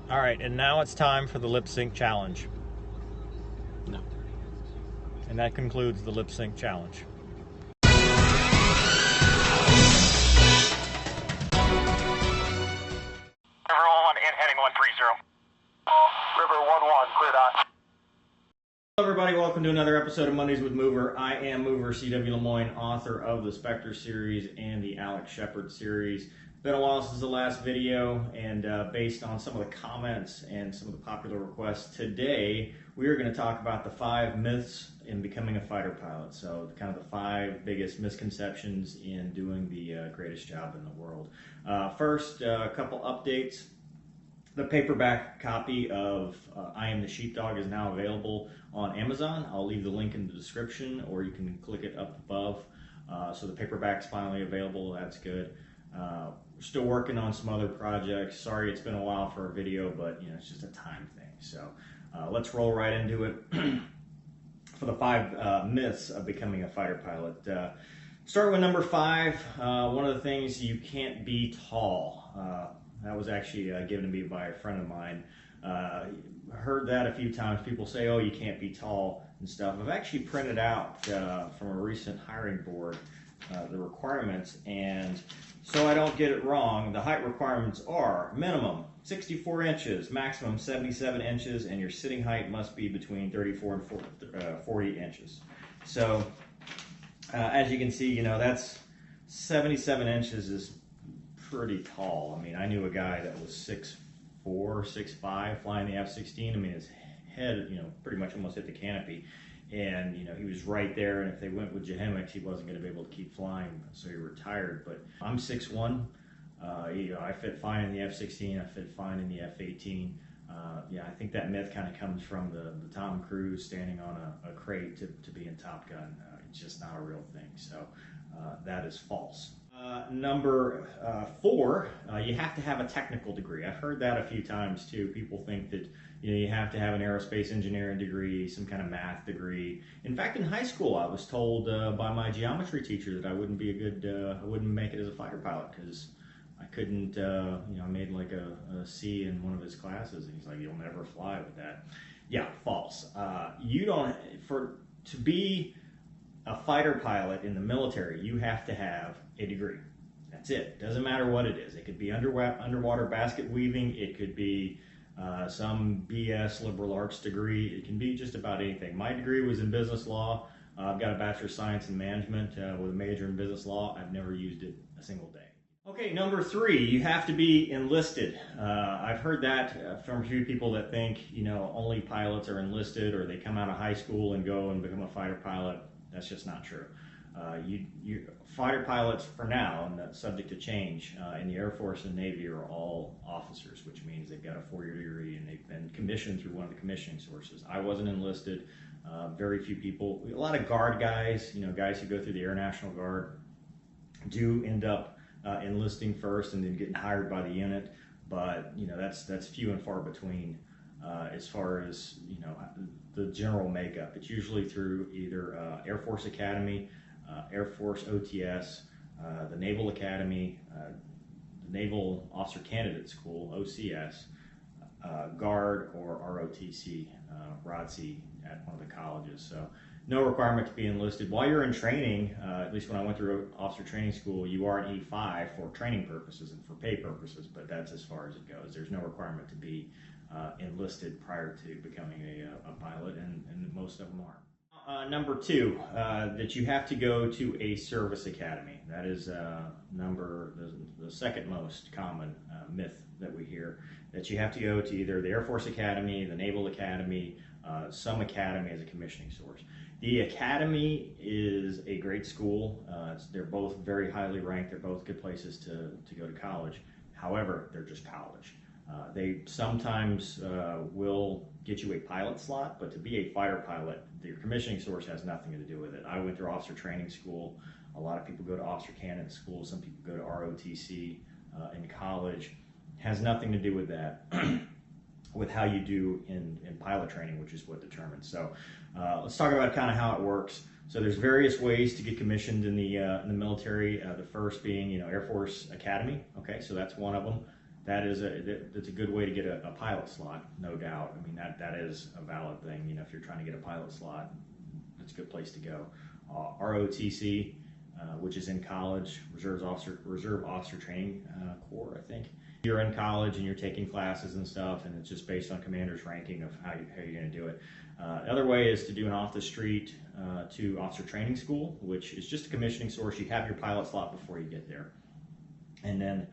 All right, and now it's time for the lip sync challenge. No. And that concludes the lip sync challenge. River 1 and heading 130. River 1-1, cleared on. Hello everybody, welcome to another episode of Mondays with Mover. I am Mover C.W. Lemoine, author of the Spectre series and the Alex Shepard series. It's been a while since the last video, and based on some of the comments and some of the popular requests today, we are going to talk about the 5 myths in becoming a fighter pilot. So kind of the 5 biggest misconceptions in doing the greatest job in the world. First, a couple updates. The paperback copy of I Am the Sheepdog is now available on Amazon. I'll leave the link in the description, or you can click it up above. So the paperback's finally available. That's good. We're still working on some other projects. Sorry it's been a while for a video, but you know, it's just a time thing. So let's roll right into it. For the 5 myths of becoming a fighter pilot. Start with number 5. One of the things, you can't be tall. That was actually given to me by a friend of mine. Heard that a few times. People say, oh, you can't be tall and stuff. I've actually printed out from a recent hiring board the requirements, and so I don't get it wrong, the height requirements are minimum 64 inches, maximum 77 inches, and your sitting height must be between 34 and 40 inches. So as you can see, you know, that's 77 inches is pretty tall. I mean, I knew a guy that was 6'4", 6'5", flying the F-16. I mean, his head, you know, pretty much almost hit the canopy. And, you know, he was right there, and if they went with Jehemics, he wasn't going to be able to keep flying, so he retired. But I'm 6'1". You know, I fit fine in the F-16. I fit fine in the F-18. Yeah, I think that myth kind of comes from the Tom Cruise standing on a crate to be in Top Gun. It's just not a real thing, so that is false. Number 4, you have to have a technical degree. I've heard that a few times too. People think that, you know, you have to have an aerospace engineering degree, some kind of math degree. In fact, in high school, I was told by my geometry teacher that I wouldn't be a good, I wouldn't make it as a fighter pilot because I couldn't, you know, I made like a C in one of his classes, and he's like, you'll never fly with that. Yeah, false. You don't, to be a fighter pilot in the military, you have to have a degree. That's it. Doesn't matter what it is. It could be underwater basket weaving. It could be some BS liberal arts degree. It can be just about anything. My degree was in business law. I've got a Bachelor of Science in Management with a major in business law. I've never used it a single day. Okay, number 3, you have to be enlisted. I've heard that from a few people that think, you know, only pilots are enlisted, or they come out of high school and go and become a fighter pilot. That's just not true. Fighter pilots for now, and that's subject to change, in the Air Force and Navy are all officers, which means they've got a 4-year degree and they've been commissioned through one of the commissioning sources. I wasn't enlisted. Very few people. A lot of guard guys, you know, guys who go through the Air National Guard, do end up enlisting first and then getting hired by the unit, but you know, that's few and far between. As far as, you know, the general makeup, it's usually through either Air Force Academy, Air Force OTS, the Naval Academy, the Naval Officer Candidate School, OCS, Guard, or ROTC, ROTC at one of the colleges. So no requirement to be enlisted. While you're in training, at least when I went through officer training school, you are an E5 for training purposes and for pay purposes, but that's as far as it goes. There's no requirement to be enlisted prior to becoming a pilot, and most of them are. Number 2, that you have to go to a service academy. That is the second most common myth that we hear, that you have to go to either the Air Force Academy, the Naval Academy, some academy as a commissioning source. The academy is a great school. They're both very highly ranked. They're both good places to go to college. However, they're just college. They sometimes will get you a pilot slot, but to be a fighter pilot, your commissioning source has nothing to do with it. I went through officer training school. A lot of people go to officer candidate school. Some people go to ROTC in college. Has nothing to do with that, with how you do in pilot training, which is what determines. So let's talk about kind of how it works. So there's various ways to get commissioned in the military. The first being, Air Force Academy. Okay, so that's one of them. that's a good way to get a pilot slot, no doubt. I mean, that is a valid thing. You know, if you're trying to get a pilot slot, that's a good place to go. ROTC, which is in college, Reserve Officer Training Corps, I think. You're in college and you're taking classes and stuff, and it's just based on commander's ranking of how you're going to do it. The other way is to do an off-the-street to officer training school, which is just a commissioning source. You have your pilot slot before you get there. And then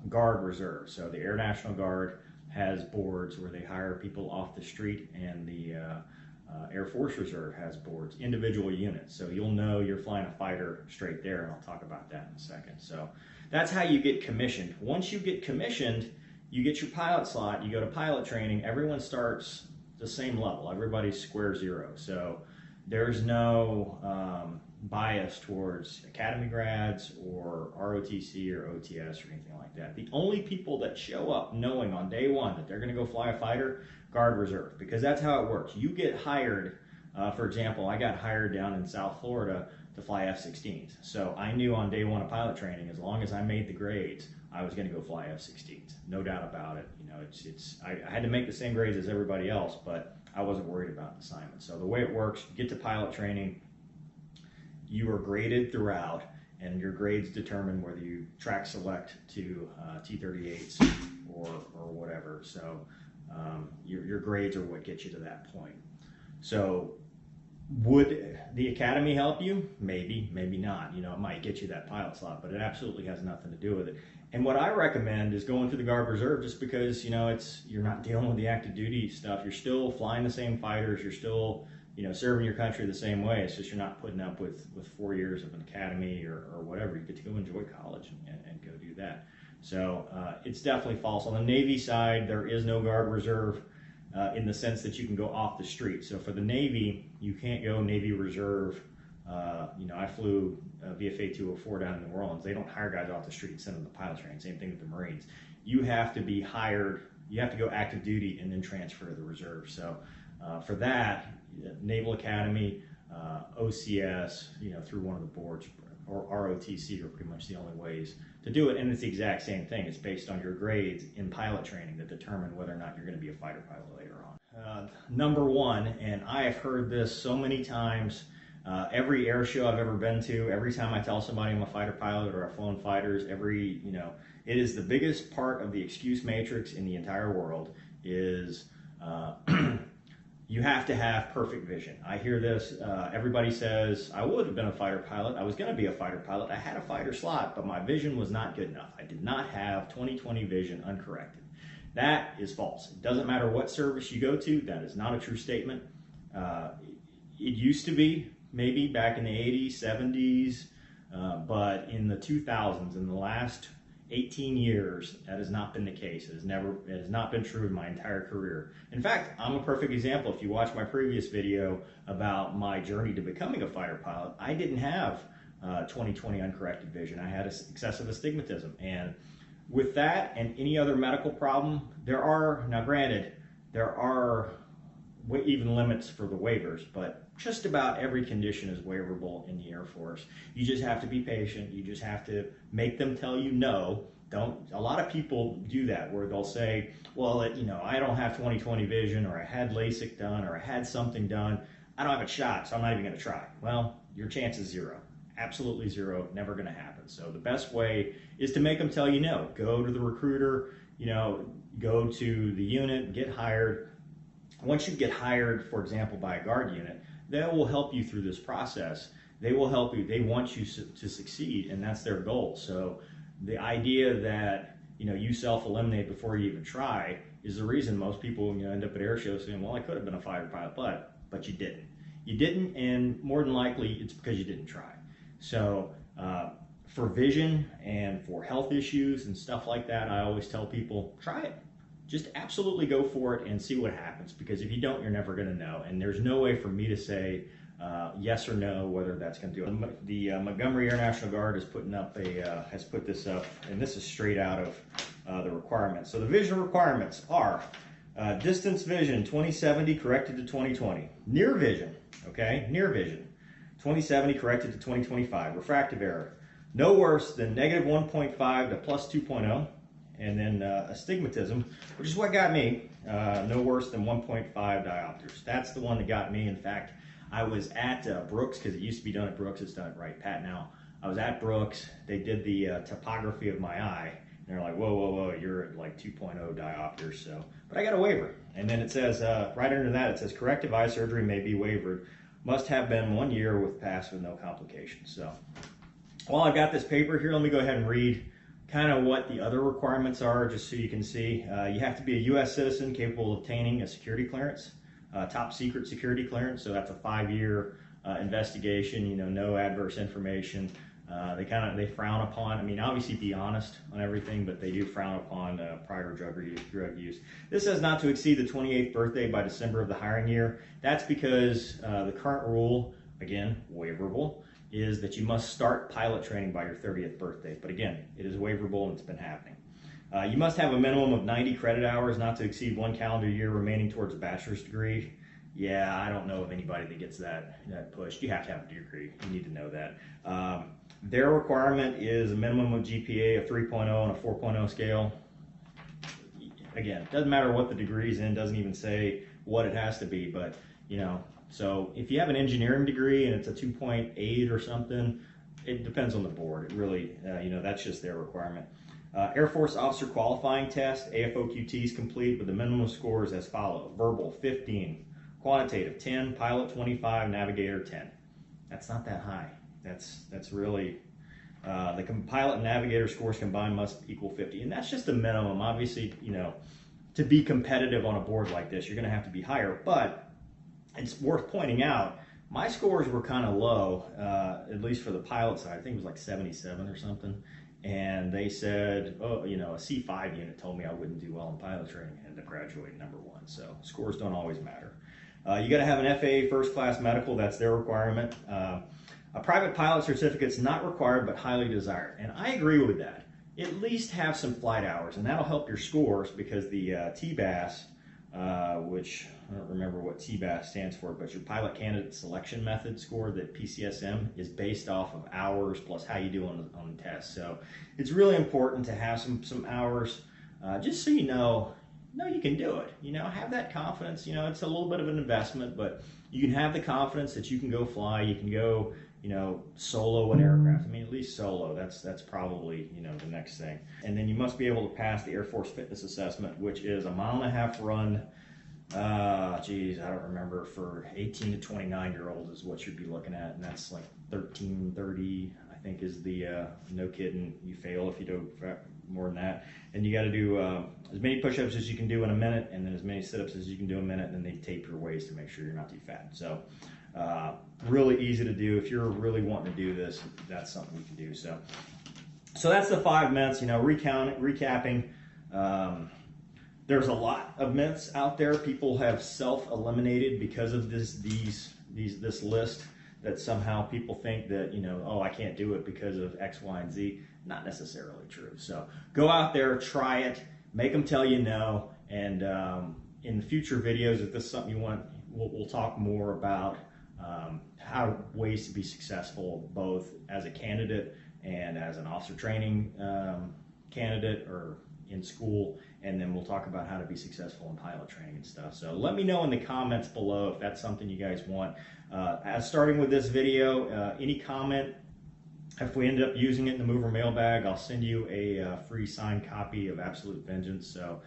Guard Reserve. So the Air National Guard has boards where they hire people off the street, and the Air Force Reserve has boards, individual units. So you'll know you're flying a fighter straight there, and I'll talk about that in a second. So that's how you get commissioned. Once you get commissioned, you get your pilot slot, you go to pilot training, everyone starts the same level. Everybody's square zero. So there's no bias towards academy grads or ROTC or OTS or anything like that. The only people that show up knowing on day one that they're going to go fly a fighter, Guard Reserve, because that's how it works. You get hired, for example, I got hired down in South Florida to fly F-16s. So I knew on day one of pilot training, as long as I made the grades, I was going to go fly F-16s. No doubt about it. You know, I had to make the same grades as everybody else, but I wasn't worried about the assignment. So the way it works, you get to pilot training, you are graded throughout, and your grades determine whether you track select to T-38s or whatever. So your grades are what get you to that point. So would the academy help you? Maybe, maybe not. You know, it might get you that pilot slot, but it absolutely has nothing to do with it. And what I recommend is going to the Guard Reserve, just because, you know, you're not dealing with the active duty stuff. You're still flying the same fighters. You're still, you know, serving your country the same way. It's just you're not putting up with 4 years of an academy or whatever. You get to go enjoy college and go do that. So it's definitely false. On the Navy side, there is no Guard Reserve in the sense that you can go off the street. So for the Navy, you can't go Navy Reserve. You know, I flew VFA 204 down in New Orleans. They don't hire guys off the street and send them to pilot training. Same thing with the Marines. You have to be hired. You have to go active duty and then transfer to the reserve. So for that, Naval Academy, OCS, you know, through one of the boards, or ROTC are pretty much the only ways to do it. And it's the exact same thing. It's based on your grades in pilot training that determine whether or not you're going to be a fighter pilot later on. Number one, and I have heard this so many times, every air show I've ever been to, every time I tell somebody I'm a fighter pilot or I've flown fighters, you know, it is the biggest part of the excuse matrix in the entire world is you have to have perfect vision. I hear this, everybody says, I would have been a fighter pilot, I was going to be a fighter pilot, I had a fighter slot, but my vision was not good enough. I did not have 20/20 vision uncorrected. That is false. It doesn't matter what service you go to, that is not a true statement. It used to be, maybe back in the 80s, 70s, but in the 2000s, in the last 18 years, that has not been the case. It has not been true in my entire career. In fact, I'm a perfect example. If you watch my previous video about my journey to becoming a fighter pilot, I didn't have 20/20 uncorrected vision. I had excessive astigmatism. And with that and any other medical problem, now granted, there are even limits for the waivers, but just about every condition is waiverable in the Air Force. You just have to be patient. You just have to make them tell you no. A lot of people do that where they'll say, well, you know, I don't have 20/20 vision, or I had LASIK done, or I had something done. I don't have a shot, so I'm not even going to try. Well, your chance is zero. Absolutely zero. Never going to happen. So the best way is to make them tell you no. Go to the recruiter, you know, go to the unit, get hired. Once you get hired, for example, by a Guard unit, they will help you through this process. They will help you. They want you to succeed, and that's their goal. So the idea that, you know, you self-eliminate before you even try is the reason most people, you know, end up at air shows saying, well, I could have been a fighter pilot, but you didn't. You didn't, and more than likely, it's because you didn't try. So for vision and for health issues and stuff like that, I always tell people, try it. Just absolutely go for it and see what happens, because if you don't, you're never going to know. And there's no way for me to say yes or no whether that's going to do it. The Montgomery Air National Guard is has put this up, and this is straight out of the requirements. So the vision requirements are distance vision 20/70 corrected to 20/20, near vision, okay, near vision 20/70 corrected to 20/25, refractive error no worse than -1.5 to +2.0. and then astigmatism, which is what got me, no worse than 1.5 diopters. That's the one that got me. In fact, I was at Brooks, because it used to be done at Brooks. It's done at Wright Pat now. I was at Brooks. They did the topography of my eye. And they're like, whoa, whoa, whoa, you're at like 2.0 diopters. So, but I got a waiver. And then it says, right under that, it says corrective eye surgery may be waived. Must have been 1 year with passed with no complications. So while I've got this paper here, let me go ahead and read kind of what the other requirements are, just so you can see. You have to be a U.S. citizen capable of obtaining a security clearance, top secret security clearance. So that's a 5-year investigation, you know, no adverse information. They frown upon, I mean, obviously be honest on everything, but they do frown upon prior drug use. This says not to exceed the 28th birthday by December of the hiring year. That's because the current rule, again, waiverable, is that you must start pilot training by your 30th birthday. But again, it is waiverable and it's been happening. You must have a minimum of 90 credit hours, not to exceed 1 calendar year remaining towards a bachelor's degree. Yeah, I don't know of anybody that gets that pushed. You have to have a degree. You need to know that. Their requirement is a minimum of GPA of 3.0 on a 4.0 scale. Again, doesn't matter what the degree's in, doesn't even say what it has to be, but you know, so if you have an engineering degree and it's a 2.8 or something, it depends on the board. It really, you know, that's just their requirement. Air Force Officer Qualifying Test, AFOQT is complete with the minimum scores as follows. Verbal, 15. Quantitative, 10. Pilot, 25. Navigator, 10. That's not that high. That's really, the pilot and navigator scores combined must equal 50. And that's just the minimum. Obviously, you know, to be competitive on a board like this, you're going to have to be higher. But it's worth pointing out, my scores were kind of low, at least for the pilot side. I think it was like 77 or something. And they said, oh, you know, a C5 unit told me I wouldn't do well in pilot training and to graduate number 1. So scores don't always matter. You got to have an FAA first class medical. That's their requirement. A private pilot certificate is not required but highly desired. And I agree with that. At least have some flight hours, and that'll help your scores, because the TBAS, which I don't remember what TBAS stands for, but your pilot candidate selection method score, that PCSM, is based off of hours plus how you do on the test. So it's really important to have some hours, just so you know you can do it. You know, have that confidence. You know, it's a little bit of an investment, but you can have the confidence that you can go fly. You can go, you know, solo an aircraft. I mean, at least solo. That's probably, you know, the next thing. And then you must be able to pass the Air Force Fitness Assessment, which is a 1.5 mile run. Geez, I don't remember. For 18 to 29-year-olds is what you'd be looking at, and that's like 13:30. I think is the no kidding. You fail if you do more than that. And you got to do as many push-ups as you can do in a minute, and then as many sit-ups as you can do in a minute, and then they tape your waist to make sure you're not too fat. So really easy to do. If you're really wanting to do this, that's something you can do. So that's the 5 myths. You know, recapping. There's a lot of myths out there. People have self-eliminated because of this list, that somehow people think that, you know, oh, I can't do it because of X, Y, and Z. Not necessarily true. So go out there, try it, make them tell you no, and in the future videos, if this is something you want, we'll talk more about how ways to be successful both as a candidate and as an officer training candidate or in school, and then we'll talk about how to be successful in pilot training and stuff. So let me know in the comments below if that's something you guys want. Starting with this video, any comment, if we end up using it in the mover mailbag, I'll send you a free signed copy of Absolute Vengeance. So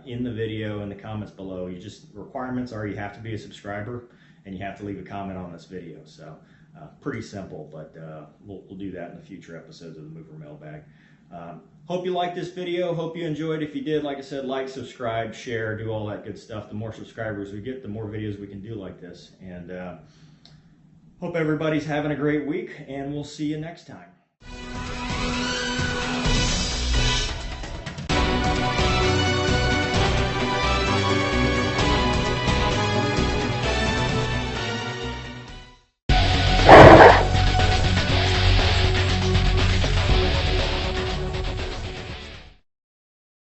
in the video, in the comments below, requirements are you have to be a subscriber and you have to leave a comment on this video. So pretty simple, but we'll do that in the future episodes of the mover mailbag. Hope you liked this video. Hope you enjoyed. If you did, like I said, like, subscribe, share, do all that good stuff. The more subscribers we get, the more videos we can do like this. And hope everybody's having a great week, and we'll see you next time.